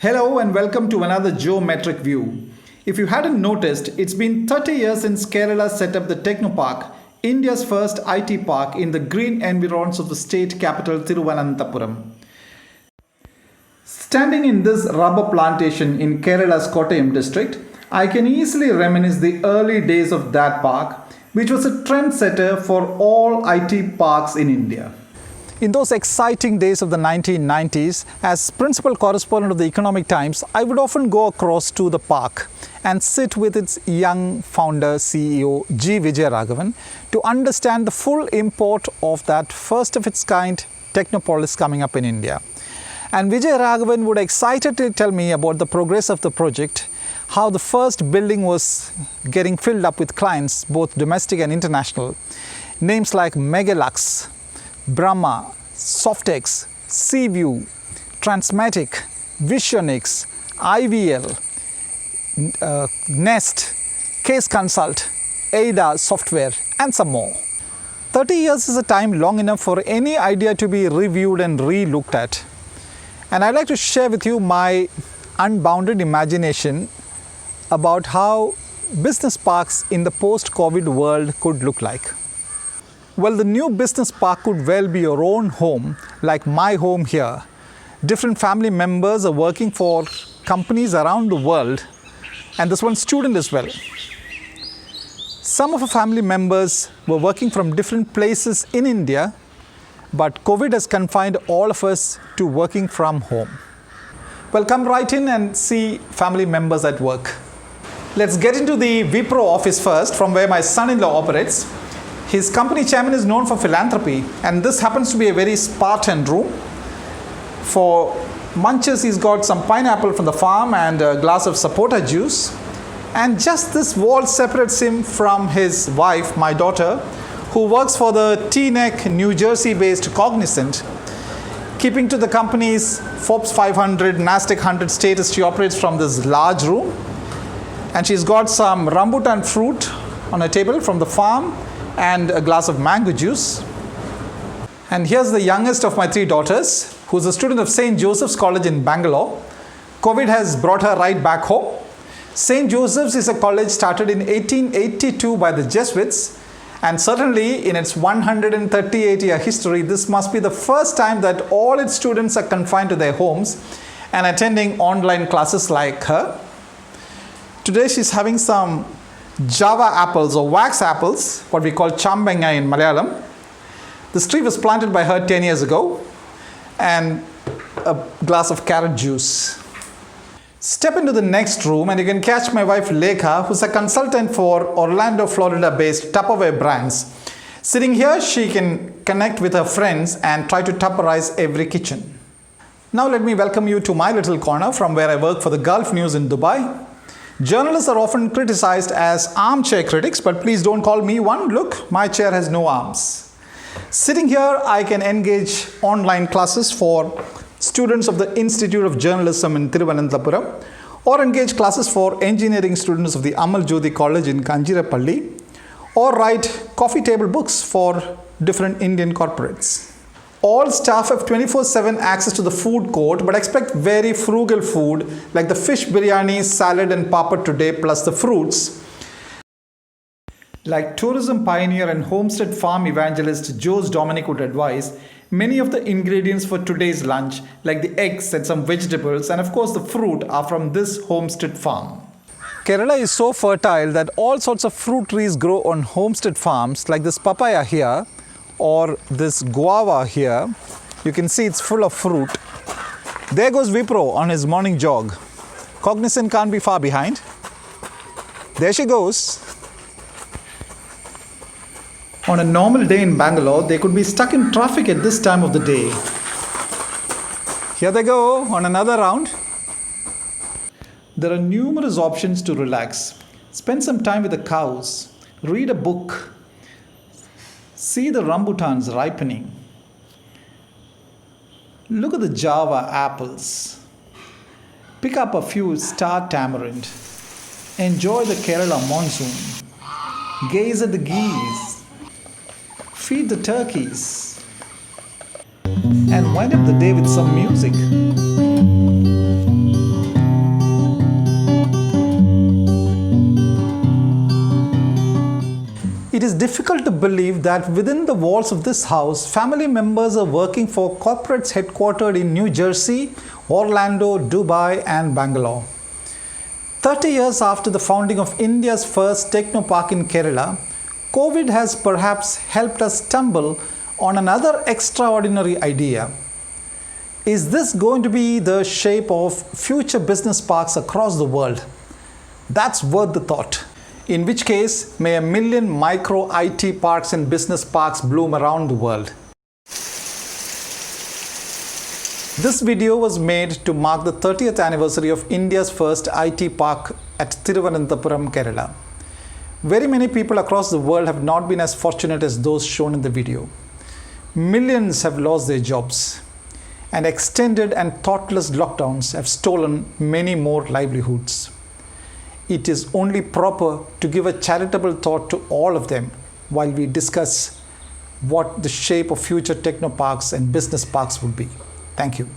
Hello and welcome to another geometric view. If you hadn't noticed, it's been 30 years since Kerala set up the Technopark, India's first IT park in the green environs of the state capital Thiruvananthapuram. Standing in this rubber plantation in Kerala's Kottayam district, I can easily reminisce the early days of that park, which was a trendsetter for all IT parks in India. In those exciting days of the 1990s, as principal correspondent of the Economic Times, I would often go across to the park and sit with its young founder, CEO G. Vijayaraghavan, to understand the full import of that first of its kind technopolis coming up in India. And Vijayaraghavan would excitedly tell me about the progress of the project, how the first building was getting filled up with clients, both domestic and international. Names like Megalux, Brahma, Softex, Seaview, Transmatic, Visionix, IVL, Nest, Case Consult, ADA software, and some more. 30 years is a time long enough for any idea to be reviewed and re-looked at. And I'd like to share with you my unbounded imagination about how business parks in the post-COVID world could look like. Well, the new business park could well be your own home, like my home here. Different family members are working for companies around the world, and this one student as well. Some of our family members were working from different places in India, but COVID has confined all of us to working from home. Well, come right in and see family members at work. Let's get into the Wipro office first, from where my son-in-law operates. His company chairman is known for philanthropy, and this happens to be a very Spartan room. For munches, he's got some pineapple from the farm and a glass of sapota juice. And just this wall separates him from his wife, my daughter, who works for the Teaneck, New Jersey-based Cognizant. Keeping to the company's Forbes 500, NASDAQ 100 status, she operates from this large room. And she's got some rambutan fruit on a table from the farm, and a glass of mango juice. And here's the youngest of my three daughters, who's a student of St. Joseph's College in Bangalore. COVID has brought her right back home. St. Joseph's is a college started in 1882 by the Jesuits, and certainly in its 138-year history, this must be the first time that all its students are confined to their homes and attending online classes like her. Today she's having some Java apples or wax apples, what we call chambenga in Malayalam. This tree was planted by her 10 years ago, and a glass of carrot juice. Step into the next room and you can catch my wife Lekha, who's a consultant for Orlando, Florida-based Tupperware brands. Sitting here, she can connect with her friends and try to Tupperize every kitchen. Now let me welcome you to my little corner from where I work for the Gulf News in Dubai. Journalists are often criticized as armchair critics, but please don't call me one. Look, my chair has no arms. Sitting here, I can engage online classes for students of the Institute of Journalism in Thiruvananthapuram, or engage classes for engineering students of the Amal Jyoti College in Kanjirapalli, or write coffee table books for different Indian corporates. All staff have 24/7 access to the food court, but expect very frugal food like the fish biryani, salad and papad today, plus the fruits. Like tourism pioneer and homestead farm evangelist Jose Dominic would advise, many of the ingredients for today's lunch, like the eggs and some vegetables and of course the fruit, are from this homestead farm. Kerala is so fertile that all sorts of fruit trees grow on homestead farms, like this papaya here, or this guava here. You can see it's full of fruit. There goes Wipro on his morning jog. Cognizant can't be far behind. There she goes. On a normal day in Bangalore, they could be stuck in traffic at this time of the day. Here they go on another round. There are numerous options to relax. Spend some time with the cows. Read a book. See the rambutans ripening. Look at the Java apples. Pick up a few star tamarind. Enjoy the Kerala monsoon. Gaze at the geese. Feed the turkeys. And wind up the day with some music. difficult to believe that within the walls of this house, family members are working for corporates headquartered in New Jersey, Orlando, Dubai, and Bangalore. 30 years after the founding of India's first technopark in Kerala, COVID has perhaps helped us stumble on another extraordinary idea. Is this going to be the shape of future business parks across the world? That's worth the thought. In which case, may a million micro IT parks and business parks bloom around the world. This video was made to mark the 30th anniversary of India's first IT park at Thiruvananthapuram, Kerala. Very many people across the world have not been as fortunate as those shown in the video. Millions have lost their jobs, and extended and thoughtless lockdowns have stolen many more livelihoods. It is only proper to give a charitable thought to all of them while we discuss what the shape of future technoparks and business parks would be. Thank you.